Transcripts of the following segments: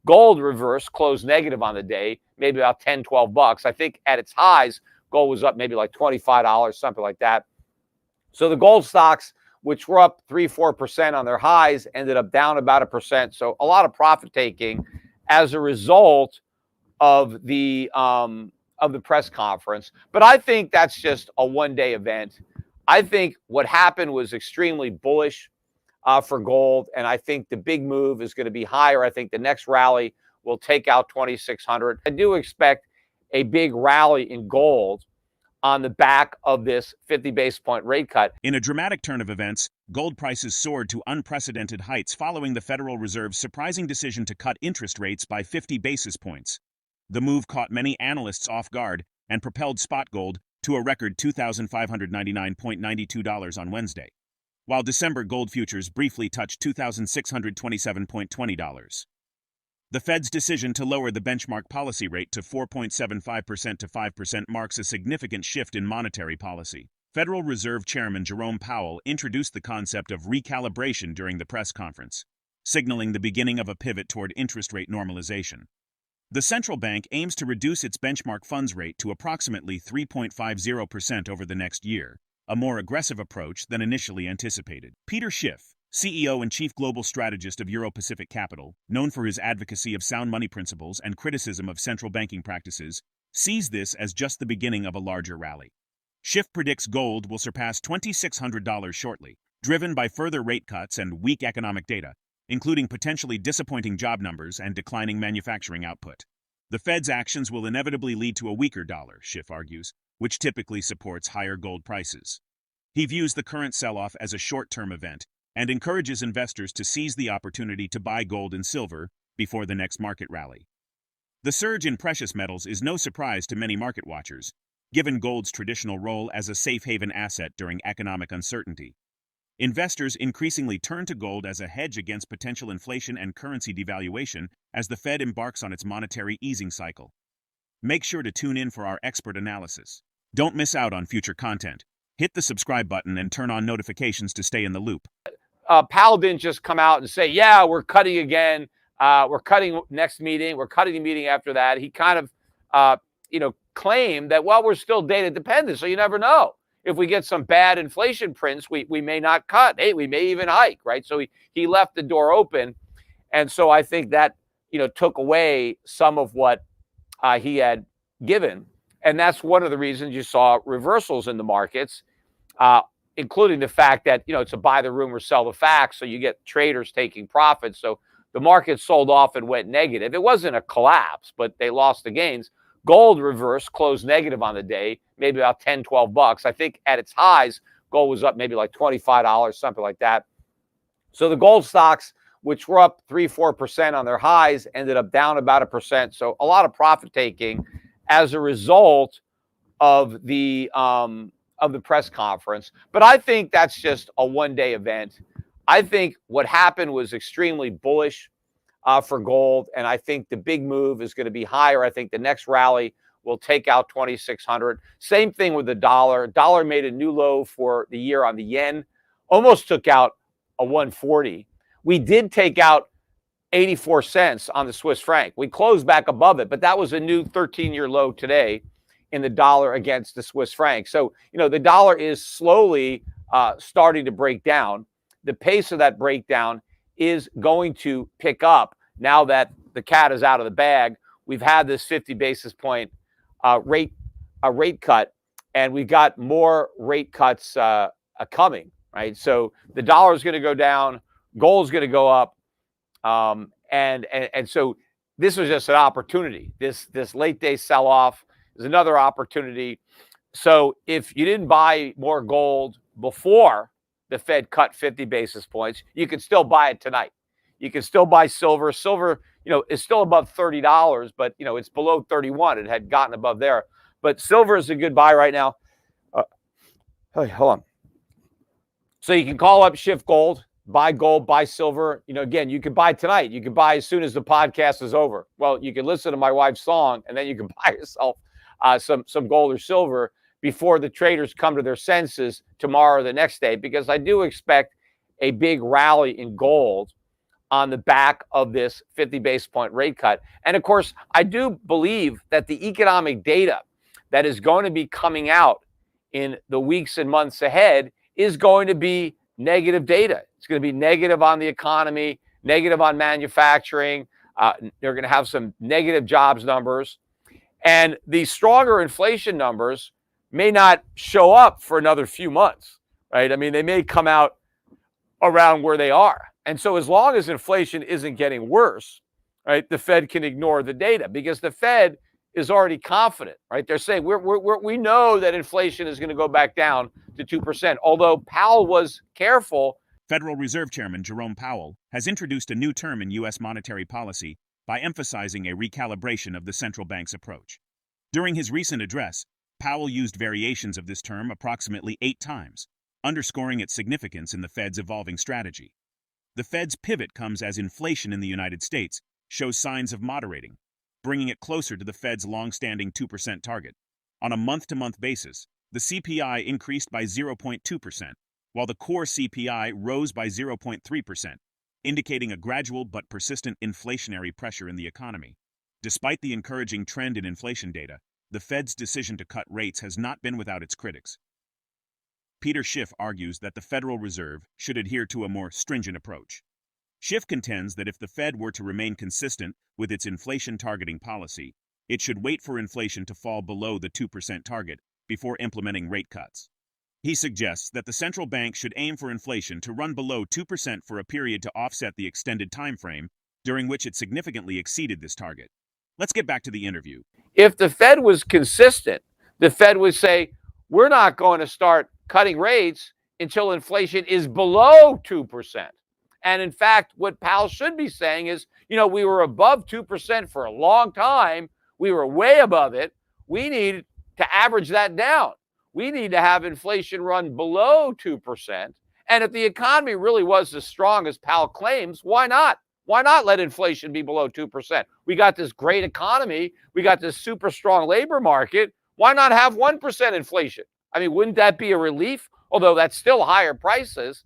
Gold reversed, closed negative on the day, maybe about 10, 12 bucks. I think at its highs, gold was up maybe like $25, something like that. So the gold stocks, which were up 3-4% on their highs, ended up down about 1%. So a lot of profit taking as a result of the press conference. But I think that's just a one-day event. I think what happened was extremely bullish for gold, and I think the big move is going to be higher. I think the next rally will take out 2,600. I do expect a big rally in gold on the back of this 50 basis point rate cut. In a dramatic turn of events, gold prices soared to unprecedented heights following the Federal Reserve's surprising decision to cut interest rates by 50 basis points. The move caught many analysts off guard and propelled spot gold to a record $2,599.92 on Wednesday, while December gold futures briefly touched $2,627.20. The Fed's decision to lower the benchmark policy rate to 4.75% to 5% marks a significant shift in monetary policy. Federal Reserve Chairman Jerome Powell introduced the concept of recalibration during the press conference, signaling the beginning of a pivot toward interest rate normalization. The central bank aims to reduce its benchmark funds rate to approximately 3.50% over the next year, a more aggressive approach than initially anticipated. PeterSchiff, CEO and Chief Global Strategist of Euro-Pacific Capital, known for his advocacy of sound money principles and criticism of central banking practices, sees this as just the beginning of a larger rally. Schiff predicts gold will surpass $2,600 shortly, driven by further rate cuts and weak economic data, including potentially disappointing job numbers and declining manufacturing output. The Fed's actions will inevitably lead to a weaker dollar, Schiff argues, which typically supports higher gold prices. He views the current sell-off as a short-term event and encourages investors to seize the opportunity to buy gold and silver before the next market rally. The surge in precious metals is no surprise to many market watchers, given gold's traditional role as a safe haven asset during economic uncertainty. Investors increasingly turn to gold as a hedge against potential inflation and currency devaluation as the Fed embarks on its monetary easing cycle. Make sure to tune in for our expert analysis. Don't miss out on future content. Hit the subscribe button and turn on notifications to stay in the loop. Powell didn't just come out and say, yeah, we're cutting again. We're cutting next meeting. We're cutting the meeting after that. He kind of, claimed that, well, we're still data dependent, so you never know. If we get some bad inflation prints, we may not cut. Hey, we may even hike, right? So he left the door open. And so I think that, took away some of what he had given. And that's one of the reasons you saw reversals in the markets, including the fact that, it's a buy the rumor, sell the facts. So you get traders taking profits. So the market sold off and went negative. It wasn't a collapse, but they lost the gains. Gold reversed, closed negative on the day, maybe about 10, 12 bucks. I think at its highs, gold was up maybe like $25, something like that. So the gold stocks, which were up 3-4% on their highs, ended up down about 1%. So a lot of profit taking as a result of the press conference. But I think that's just a one-day event. I think what happened was extremely bullish for gold, and I think the big move is going to be higher. I think the next rally will take out 2,600. Same thing with the dollar. Dollar made a new low for the year on the yen, almost took out a 140. We did take out 84 cents on the Swiss franc. We closed back above it, but that was a new 13-year low today in the dollar against the Swiss franc. So, the dollar is slowly starting to break down. The pace of that breakdown is going to pick up now that the cat is out of the bag. We've had this 50 basis point rate cut, and we've got more rate cuts coming, right? So the dollar is going to go down, gold is going to go up, and so this was just an opportunity. This late day sell off is another opportunity. So if you didn't buy more gold before the Fed cut 50 basis points, you can still buy it tonight. You can still buy silver. Silver, is still above $30, but, it's below 31. It had gotten above there. But silver is a good buy right now. Hold on. So you can call up Schiff Gold, buy silver. Again, you can buy tonight. You can buy as soon as the podcast is over. Well, you can listen to my wife's song, and then you can buy yourself some gold or silver before the traders come to their senses tomorrow or the next day, because I do expect a big rally in gold on the back of this 50 basis point rate cut. And of course, I do believe that the economic data that is going to be coming out in the weeks and months ahead is going to be negative data. It's going to be negative on the economy, negative on manufacturing. They're going to have some negative jobs numbers. And the stronger inflation numbers may not show up for another few months, right? I mean, they may come out around where they are. And so as long as inflation isn't getting worse, right, the Fed can ignore the data because the Fed is already confident, right? They're saying we know that inflation is going to go back down to 2%, although Powell was careful. Federal Reserve Chairman Jerome Powell has introduced a new term in U.S. monetary policy by emphasizing a recalibration of the central bank's approach. During his recent address, Powell used variations of this term approximately 8 times, underscoring its significance in the Fed's evolving strategy. The Fed's pivot comes as inflation in the United States shows signs of moderating, bringing it closer to the Fed's long-standing 2% target. On a month-to-month basis, the CPI increased by 0.2%, while the core CPI rose by 0.3%, indicating a gradual but persistent inflationary pressure in the economy. Despite the encouraging trend in inflation data, the Fed's decision to cut rates has not been without its critics. PeterSchiff argues that the Federal Reserve should adhere to a more stringent approach. Schiff contends that if the Fed were to remain consistent with its inflation targeting policy, it should wait for inflation to fall below the 2% target before implementing rate cuts. He suggests that the central bank should aim for inflation to run below 2% for a period to offset the extended time frame during which it significantly exceeded this target. Let's get back to the interview. If the Fed was consistent, the Fed would say, we're not going to start cutting rates until inflation is below 2%. And in fact, what Powell should be saying is, we were above 2% for a long time. We were way above it. We need to average that down. We need to have inflation run below 2%. And if the economy really was as strong as Powell claims, why not? Why not let inflation be below 2%? We got this great economy. We got this super strong labor market. Why not have 1% inflation? I mean, wouldn't that be a relief? Although that's still higher prices.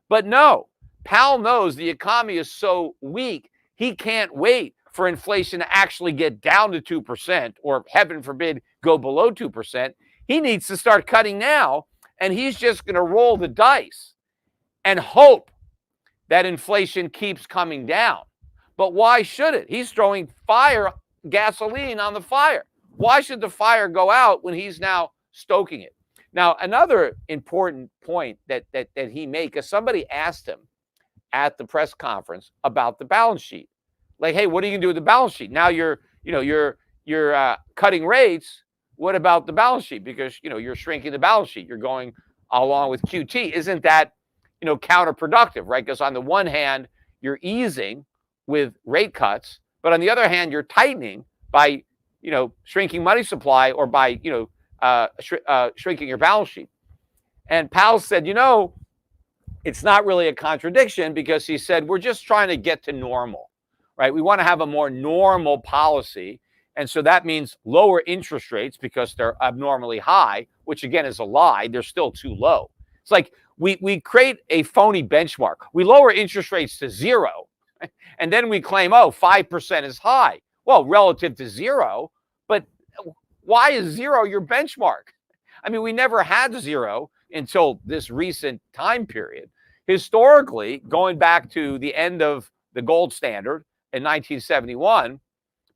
But no, Powell knows the economy is so weak, he can't wait for inflation to actually get down to 2% or, heaven forbid, go below 2%. He needs to start cutting now, and he's just going to roll the dice and hope that inflation keeps coming down. But why should it? He's throwing gasoline on the fire. Why should the fire go out when he's now stoking it? Now, another important point that he made, because somebody asked him at the press conference about the balance sheet. Like, hey, what are you going to do with the balance sheet? Now you're cutting rates. What about the balance sheet? Because, you're shrinking the balance sheet. You're going along with QT. Isn't that, counterproductive, right? Because on the one hand, you're easing with rate cuts, but on the other hand, you're tightening by, shrinking money supply or by, shrinking your balance sheet. And Powell said, it's not really a contradiction because he said, we're just trying to get to normal, right? We want to have a more normal policy. And so that means lower interest rates because they're abnormally high, which again is a lie. They're still too low. It's like we create a phony benchmark. We lower interest rates to 0, and then we claim, 5% is high. Well, relative to 0, but why is 0 your benchmark? I mean, we never had 0 until this recent time period. Historically, going back to the end of the gold standard in 1971,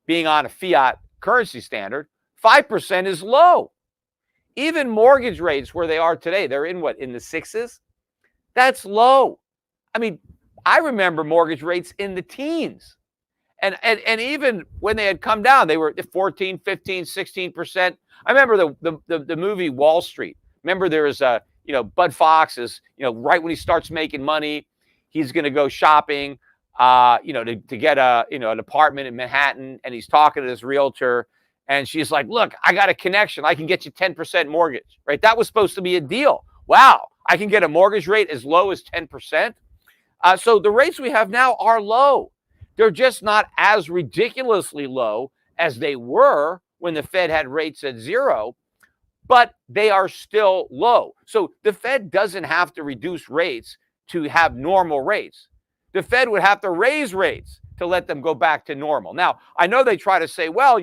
being on a fiat currency standard, 5% is low. Even mortgage rates where they are today, they're in the 6s? That's low. I mean, I remember mortgage rates in the teens. And even when they had come down, they were 14, 15, 16%. I remember the movie Wall Street. Remember there was Bud Fox is, right when he starts making money, he's going to go shopping, to get an apartment in Manhattan, and he's talking to this realtor, and she's like, look, I got a connection. I can get you 10% mortgage, right? That was supposed to be a deal. Wow, I can get a mortgage rate as low as 10%. So the rates we have now are low. They're just not as ridiculously low as they were when the Fed had rates at 0, but they are still low. So the Fed doesn't have to reduce rates to have normal rates. the Fed would have to raise rates to let them go back to normal. Now, I know they try to say, well,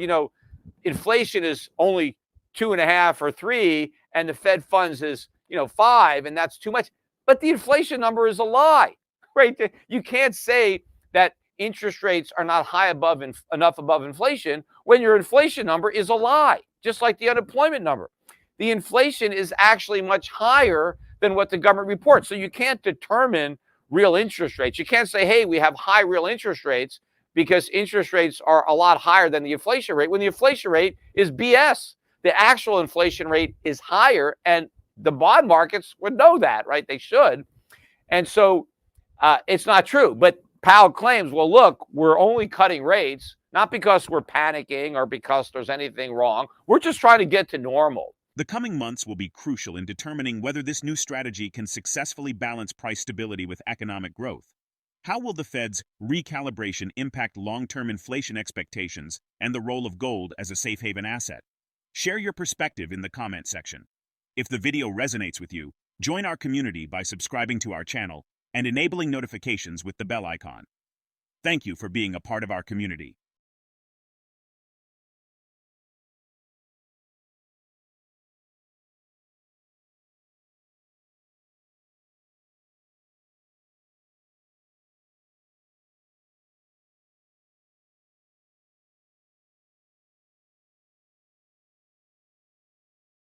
inflation is only 2.5 or 3, and the Fed funds is, 5, and that's too much. But the inflation number is a lie, right? You can't say that interest rates are not high enough above inflation when your inflation number is a lie, just like the unemployment number. The inflation is actually much higher than what the government reports. So you can't determine real interest rates. You can't say, hey, we have high real interest rates because interest rates are a lot higher than the inflation rate, when the inflation rate is BS. The actual inflation rate is higher, and the bond markets would know that, right? They should. And so it's not true. But Powell claims, well, look, we're only cutting rates, not because we're panicking or because there's anything wrong. We're just trying to get to normal. The coming months will be crucial in determining whether this new strategy can successfully balance price stability with economic growth. How will the Fed's recalibration impact long-term inflation expectations and the role of gold as a safe haven asset? Share your perspective in the comment section. If the video resonates with you, join our community by subscribing to our channel and enabling notifications with the bell icon. Thank you for being a part of our community.